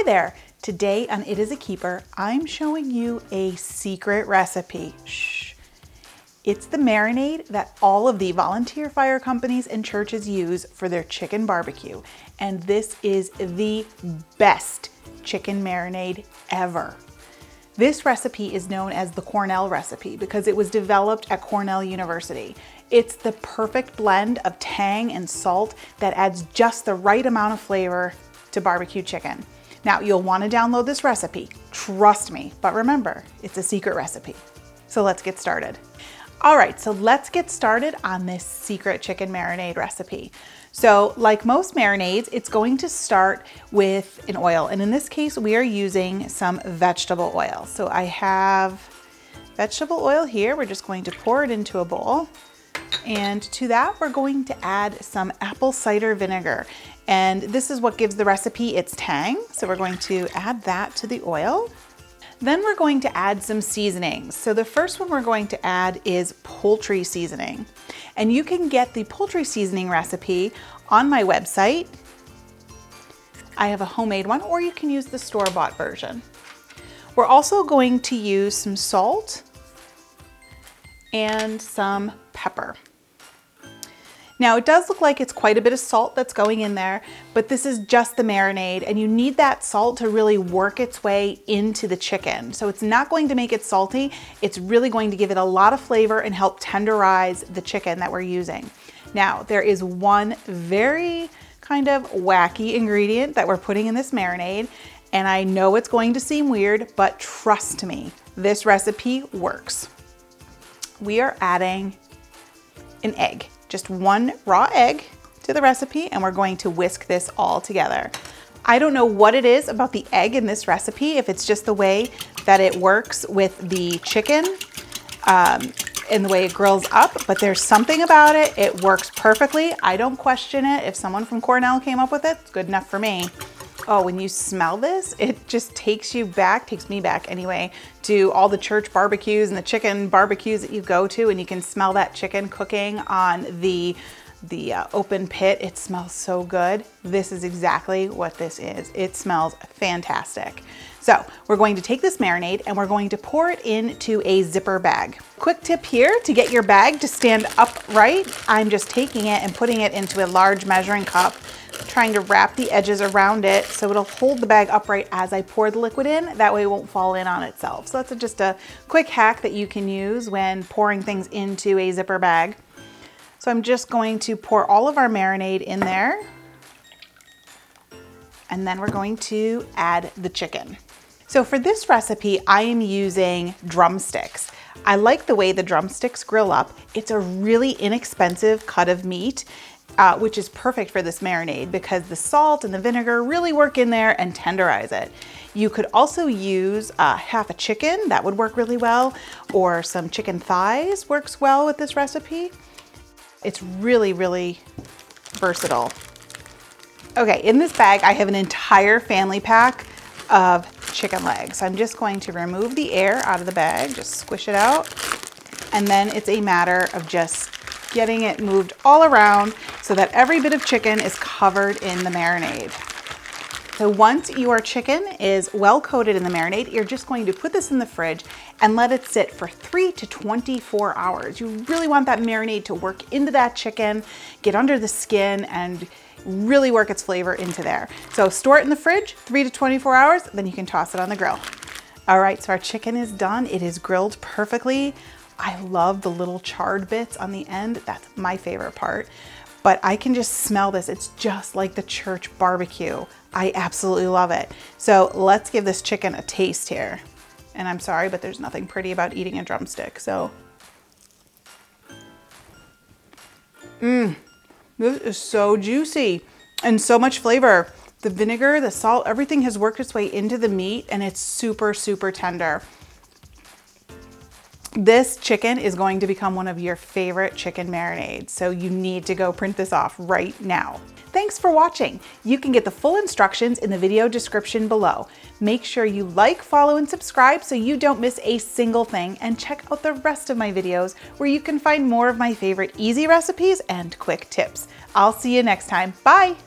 Hi there! Today on It Is a Keeper, I'm showing you a secret recipe. Shh. It's the marinade that all of the volunteer fire companies and churches use for their chicken barbecue. And this is the best chicken marinade ever. This recipe is known as the Cornell recipe because it was developed at Cornell University. It's the perfect blend of tang and salt that adds just the right amount of flavor to barbecue chicken. Now, you'll want to download this recipe, trust me, but remember, it's a secret recipe. So let's get started. All right, so let's get started on this secret chicken marinade recipe. So like most marinades, it's going to start with an oil. And in this case, we are using some vegetable oil. So I have vegetable oil here. We're just going to pour it into a bowl. And to that, we're going to add some apple cider vinegar. And this is what gives the recipe its tang. So we're going to add that to the oil. Then we're going to add some seasonings. So the first one we're going to add is poultry seasoning. And you can get the poultry seasoning recipe on my website. I have a homemade one, or you can use the store-bought version. We're also going to use some salt and some pepper. Now it does look like it's quite a bit of salt that's going in there, but this is just the marinade and you need that salt to really work its way into the chicken. So it's not going to make it salty, it's really going to give it a lot of flavor and help tenderize the chicken that we're using. Now there is one very kind of wacky ingredient that we're putting in this marinade, and I know it's going to seem weird, but trust me, this recipe works. We are adding an egg. Just one raw egg to the recipe, and we're going to whisk this all together. I don't know what it is about the egg in this recipe, if it's just the way that it works with the chicken and the way it grills up, but there's something about it. It works perfectly. I don't question it. If someone from Cornell came up with it, it's good enough for me. Oh, when you smell this, it just takes me back anyway, to all the church barbecues and the chicken barbecues that you go to, and you can smell that chicken cooking on the open pit. It smells so good. This is exactly what this is. It smells fantastic. So we're going to take this marinade and we're going to pour it into a zipper bag. Quick tip here, to get your bag to stand upright, I'm just taking it and putting it into a large measuring cup, trying to wrap the edges around it so it'll hold the bag upright as I pour the liquid in. That way it won't fall in on itself. So that's just a quick hack that you can use when pouring things into a zipper bag. So I'm just going to pour all of our marinade in there. And then we're going to add the chicken. So for this recipe, I am using drumsticks. I like the way the drumsticks grill up. It's a really inexpensive cut of meat, which is perfect for this marinade because the salt and the vinegar really work in there and tenderize it. You could also use half a chicken, that would work really well, or some chicken thighs works well with this recipe. It's really, really versatile. Okay, in this bag, I have an entire family pack of chicken legs. So I'm just going to remove the air out of the bag, just squish it out. And then it's a matter of just getting it moved all around so that every bit of chicken is covered in the marinade. So once your chicken is well coated in the marinade, you're just going to put this in the fridge and let it sit for 3 to 24 hours. You really want that marinade to work into that chicken, get under the skin, and really work its flavor into there. So store it in the fridge, 3 to 24 hours, then you can toss it on the grill. All right, so our chicken is done. It is grilled perfectly. I love the little charred bits on the end. That's my favorite part. But I can just smell this. It's just like the church barbecue. I absolutely love it. So let's give this chicken a taste here. And I'm sorry, but there's nothing pretty about eating a drumstick. So, this is so juicy and so much flavor. The vinegar, the salt, everything has worked its way into the meat and it's super, super tender. This chicken is going to become one of your favorite chicken marinades, so you need to go print this off right now. Thanks for watching. You can get the full instructions in the video description below. Make sure you like, follow, and subscribe so you don't miss a single thing, and check out the rest of my videos where you can find more of my favorite easy recipes and quick tips. I'll see you next time. Bye!